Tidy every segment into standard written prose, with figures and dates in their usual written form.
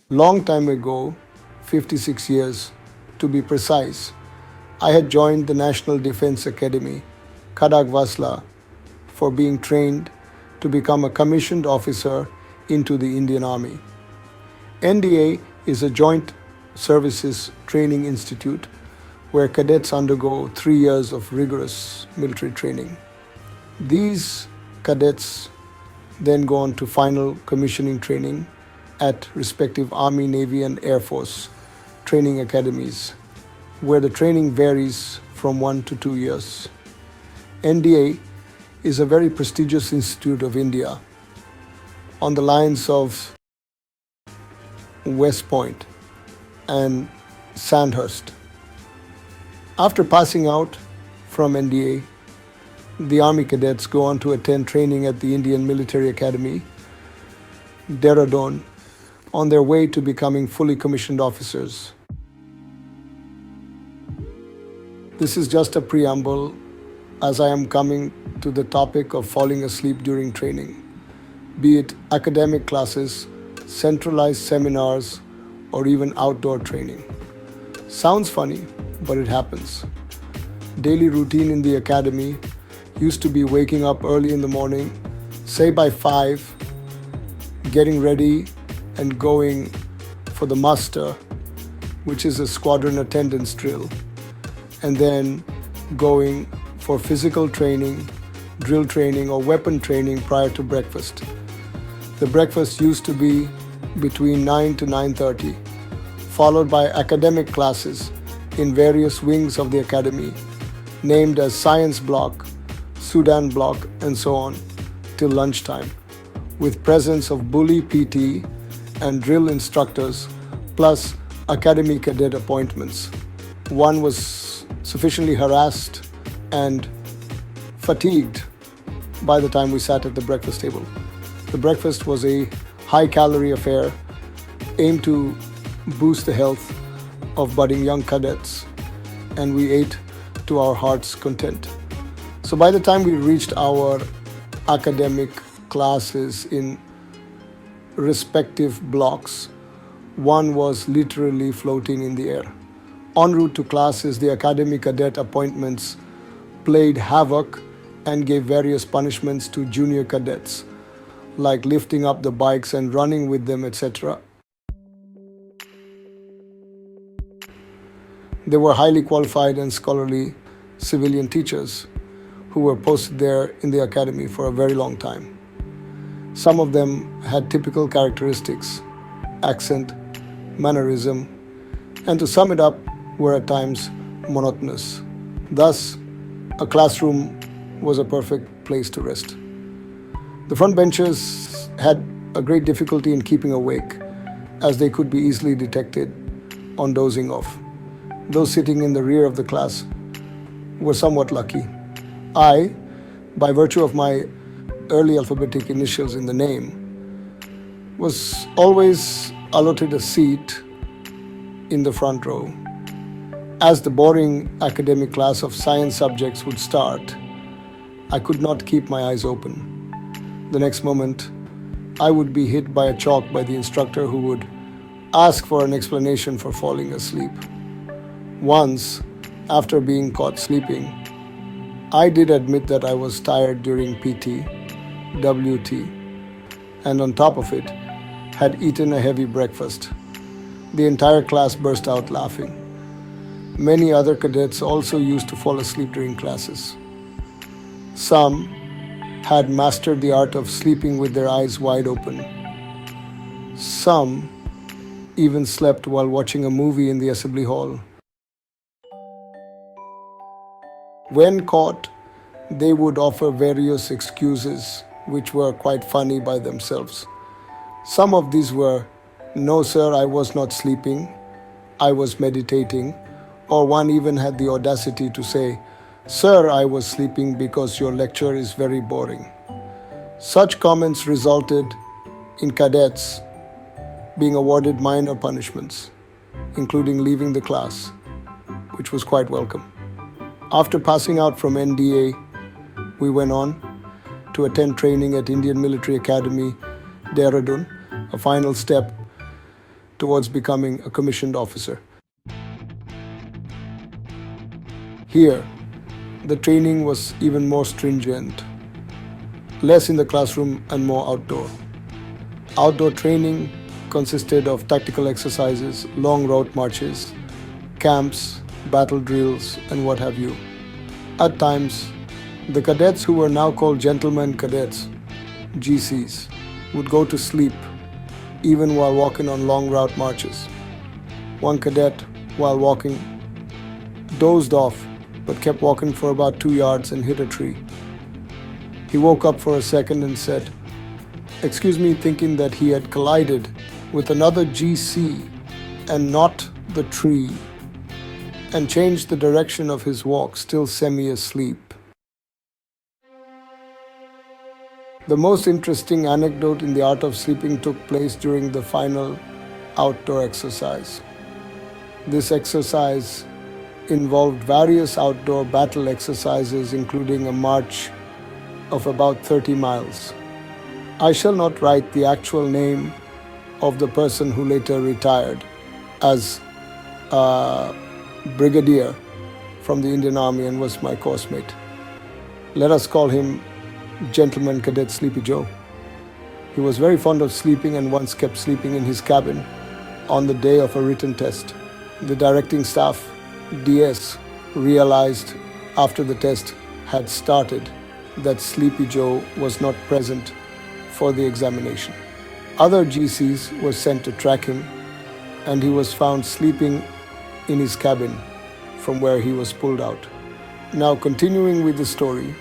Long time ago, 56 years to be precise, I had joined the National Defense Academy, Khadagwasla, for being trained to become a commissioned officer into the Indian Army. NDA is a joint services training institute where cadets undergo 3 years of rigorous military training. These cadets then go on to final commissioning training at respective Army, Navy, and Air Force training academies, where the training varies from 1 to 2 years. NDA is a very prestigious institute of India on the lines of West Point and Sandhurst. After passing out from NDA, the Army cadets go on to attend training at the Indian Military Academy, Dehradun, on their way to becoming fully commissioned officers. This is just a preamble as I am coming to the topic of falling asleep during training, be it academic classes, centralized seminars, or even outdoor training. Sounds funny, but it happens. Daily routine in the academy used to be waking up early in the morning, say by 5, getting ready and going for the muster, which is a squadron attendance drill, and then going for physical training, drill training, or weapon training prior to breakfast. The breakfast used to be between 9 to 9:30, followed by academic classes in various wings of the academy, named as Science Block, Sudan Block, and so on, till lunchtime, with presence of bully PT and drill instructors, plus academy cadet appointments. One was sufficiently harassed and fatigued by the time we sat at the breakfast table. The breakfast was a high-calorie affair aimed to boost the health of budding young cadets, and we ate to our heart's content. So by the time we reached our academic classes in respective blocks, one was literally floating in the air. En route to classes, the academy cadet appointments played havoc and gave various punishments to junior cadets, like lifting up the bikes and running with them, etc. There were highly qualified and scholarly civilian teachers who were posted there in the academy for a very long time. Some of them had typical characteristics, accent, mannerism, and to sum it up, were at times monotonous. Thus, a classroom was a perfect place to rest. The front benchers had a great difficulty in keeping awake, as they could be easily detected on dozing off. Those sitting in the rear of the class were somewhat lucky. I, by virtue of my early alphabetic initials in the name, was always allotted a seat in the front row. As the boring academic class of science subjects would start, I could not keep my eyes open. The next moment, I would be hit by a chalk by the instructor, who would ask for an explanation for falling asleep. Once, after being caught sleeping, I did admit that I was tired during PT, WT, and on top of it, had eaten a heavy breakfast. The entire class burst out laughing. Many other cadets also used to fall asleep during classes. Some had mastered the art of sleeping with their eyes wide open. Some even slept while watching a movie in the assembly hall. When caught, they would offer various excuses which were quite funny by themselves. Some of these were, "No sir, I was not sleeping, I was meditating," or one even had the audacity to say, "Sir, I was sleeping because your lecture is very boring." Such comments resulted in cadets being awarded minor punishments, including leaving the class, which was quite welcome. After passing out from NDA, we went on to attend training at Indian Military Academy, Dehradun, a final step towards becoming a commissioned officer. Here, the training was even more stringent, less in the classroom and more outdoor. Outdoor training consisted of tactical exercises, long route marches, camps, battle drills, and what have you. At times, the cadets who were now called gentlemen cadets, GCs, would go to sleep even while walking on long route marches. One cadet, while walking, dozed off but kept walking for about 2 yards and hit a tree. He woke up for a second and said, "Excuse me," thinking that he had collided with another GC and not the tree, and changed the direction of his walk, still semi-asleep. The most interesting anecdote in the art of sleeping took place during the final outdoor exercise. This exercise involved various outdoor battle exercises, including a march of about 30 miles. I shall not write the actual name of the person who later retired as a brigadier from the Indian Army and was my course mate. Let us call him Gentleman Cadet Sleepy Joe. He was very fond of sleeping and once kept sleeping in his cabin on the day of a written test. The directing staff, DS, realized after the test had started that Sleepy Joe was not present for the examination. Other GCs were sent to track him, and he was found sleeping in his cabin from where he was pulled out. Now, continuing with the story,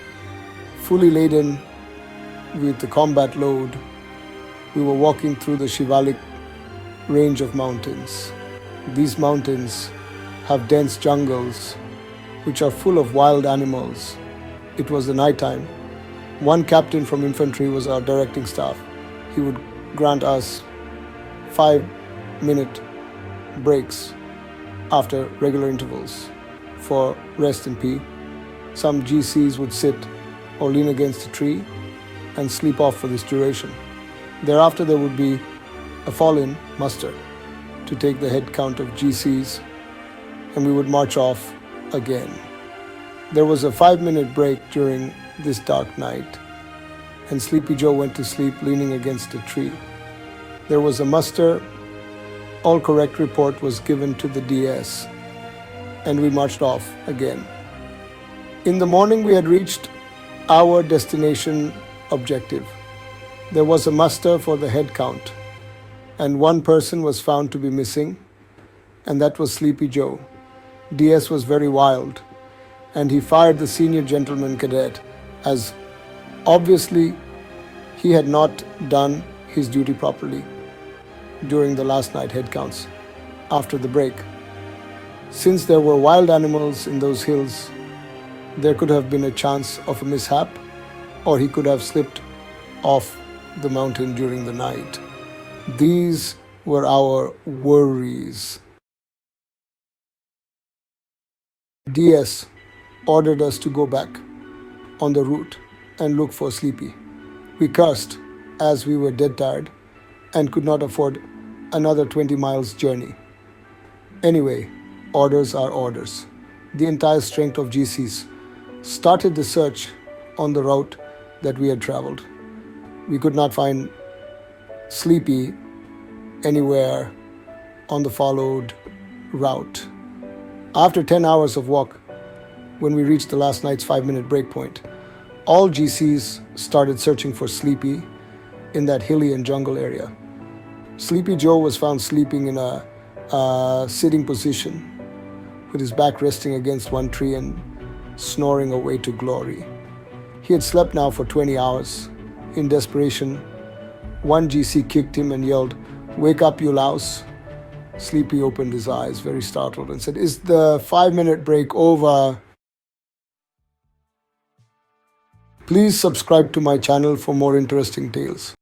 fully laden with the combat load, we were walking through the Shivalik range of mountains. These mountains have dense jungles which are full of wild animals. It was the night time. One captain from infantry was our directing staff. He would grant us 5-minute breaks after regular intervals for rest and pee. Some GCs would sit or lean against a tree and sleep off for this duration. Thereafter, there would be a fall-in muster to take the head count of GCs, and we would march off again. There was a 5-minute break during this dark night, and Sleepy Joe went to sleep leaning against a tree. There was a muster. All correct report was given to the DS, and we marched off again. In the morning, we had reached our destination objective. There was a muster for the head count, and one person was found to be missing, and that was Sleepy Joe. DS was very wild, and he fired the senior gentleman cadet, as obviously he had not done his duty properly during the last night head counts after the break. Since there were wild animals in those hills, there could have been a chance of a mishap, or he could have slipped off the mountain during the night. These were our worries. DS ordered us to go back on the route and look for Sleepy. We cursed as we were dead tired and could not afford another 20 miles journey. Anyway, orders are orders. The entire strength of GCs started the search on the route that we had traveled. We could not find Sleepy anywhere on the followed route. After 10 hours of walk, when we reached the last night's 5-minute break point, all GCs started searching for Sleepy in that hilly and jungle area. Sleepy Joe was found sleeping in a sitting position with his back resting against one tree and snoring away to glory. He had slept now for 20 hours. In desperation, one GC kicked him and yelled, "Wake up, you louse." Sleepy opened his eyes, very startled, and said, "Is the 5-minute break over?" Please subscribe to my channel for more interesting tales.